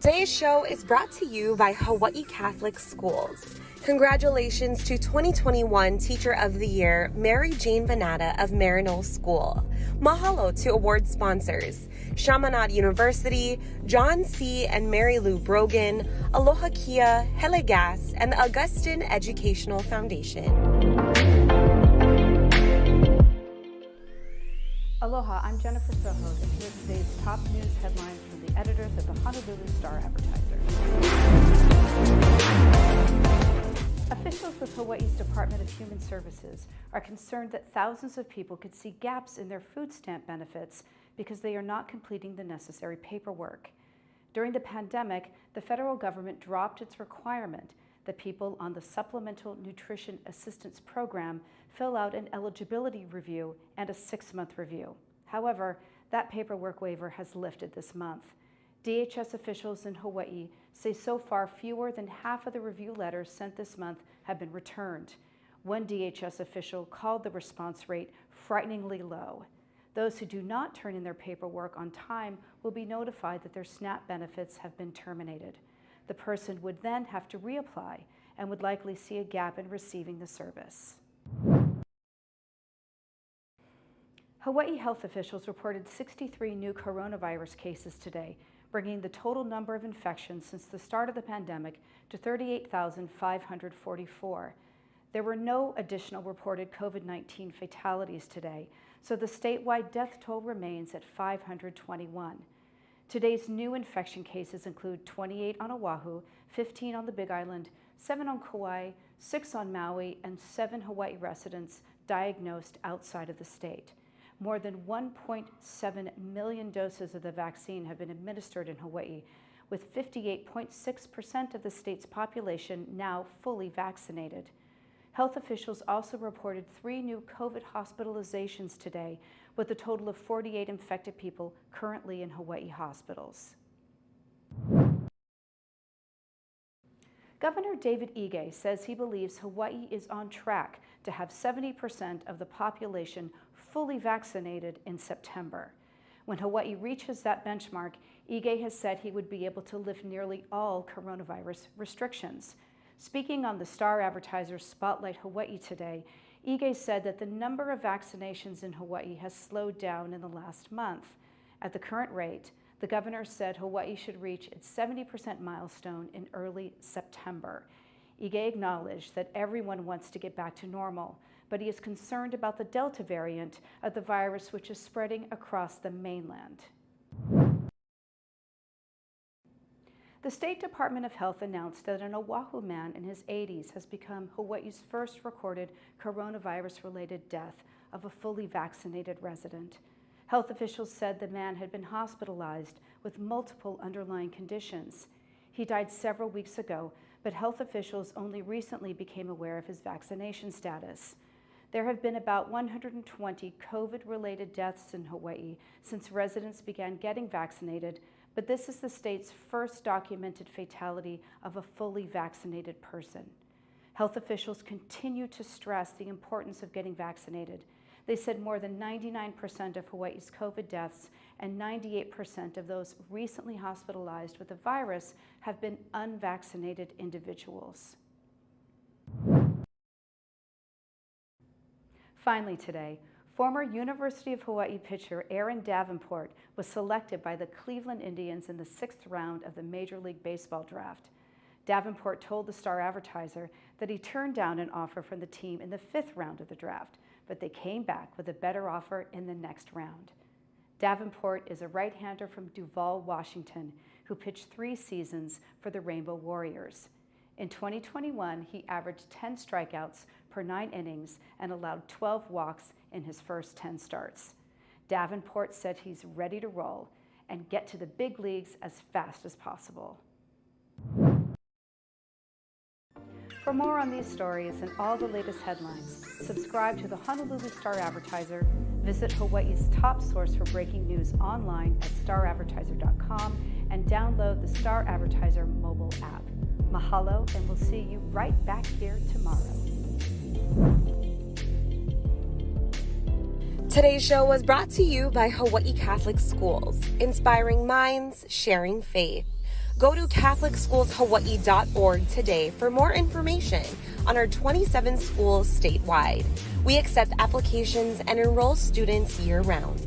Today's show is brought to you by Hawaii Catholic Schools. Congratulations to 2021 Teacher of the Year, Mary Jane Venata of Maryknoll School. Mahalo to award sponsors, Chaminade University, John C. and Mary Lou Brogan, Aloha Kia, Hele Gas, and the Augustine Educational Foundation. Aloha, I'm Jennifer Sojot, and here's today's top news headlines from the editors of the Honolulu Star-Advertiser. Officials with Hawaii's Department of Human Services are concerned that thousands of people could see gaps in their food stamp benefits because they are not completing the necessary paperwork. During the pandemic, the federal government dropped its requirement that people on the Supplemental Nutrition Assistance Program fill out an eligibility review and a 6-month review. However, that paperwork waiver has lifted this month. DHS officials in Hawaii say so far fewer than half of the review letters sent this month have been returned. One DHS official called the response rate frighteningly low. Those who do not turn in their paperwork on time will be notified that their SNAP benefits have been terminated. The person would then have to reapply and would likely see a gap in receiving the service. Hawaii health officials reported 63 new coronavirus cases today, bringing the total number of infections since the start of the pandemic to 38,544. There were no additional reported COVID-19 fatalities today, so the statewide death toll remains at 521. Today's new infection cases include 28 on Oahu, 15 on the Big Island, 7 on Kauai, 6 on Maui, and 7 Hawaii residents diagnosed outside of the state. More than 1.7 million doses of the vaccine have been administered in Hawaii, with 58.6% of the state's population now fully vaccinated. Health officials also reported 3 new COVID hospitalizations today, with a total of 48 infected people currently in Hawaii hospitals. Governor David Ige says he believes Hawaii is on track to have 70% of the population fully vaccinated in September. When Hawaii reaches that benchmark, Ige has said he would be able to lift nearly all coronavirus restrictions. Speaking on the Star-Advertiser Spotlight Hawaii today, Ige said that the number of vaccinations in Hawaii has slowed down in the last month. At the current rate, the governor said Hawaii should reach its 70% milestone in early September. Ige acknowledged that everyone wants to get back to normal, but he is concerned about the Delta variant of the virus, which is spreading across the mainland. The State Department of Health announced that an Oahu man in his 80s has become Hawaii's first recorded coronavirus-related death of a fully vaccinated resident. Health officials said the man had been hospitalized with multiple underlying conditions. He died several weeks ago, but health officials only recently became aware of his vaccination status. There have been about 120 COVID-related deaths in Hawaii since residents began getting vaccinated, but this is the state's first documented fatality of a fully vaccinated person. Health officials continue to stress the importance of getting vaccinated. They said more than 99% of Hawaii's COVID deaths and 98% of those recently hospitalized with the virus have been unvaccinated individuals. Finally today, former University of Hawaii pitcher Aaron Davenport was selected by the Cleveland Indians in the 6th round of the Major League Baseball draft. Davenport told the Star-Advertiser that he turned down an offer from the team in the 5th round of the draft, but they came back with a better offer in the next round. Davenport is a right-hander from Duvall, Washington, who pitched 3 seasons for the Rainbow Warriors. In 2021, he averaged 10 strikeouts per 9 innings and allowed 12 walks in his first 10 starts. Davenport said he's ready to roll and get to the big leagues as fast as possible. For more on these stories and all the latest headlines, subscribe to the Honolulu Star-Advertiser, visit Hawaii's top source for breaking news online at staradvertiser.com, and download the Star-Advertiser mobile app. Mahalo, and we'll see you right back here tomorrow. Today's show was brought to you by Hawaii Catholic Schools, inspiring minds, sharing faith. Go to CatholicSchoolsHawaii.org today for more information on our 27 schools statewide. We accept applications and enroll students year-round.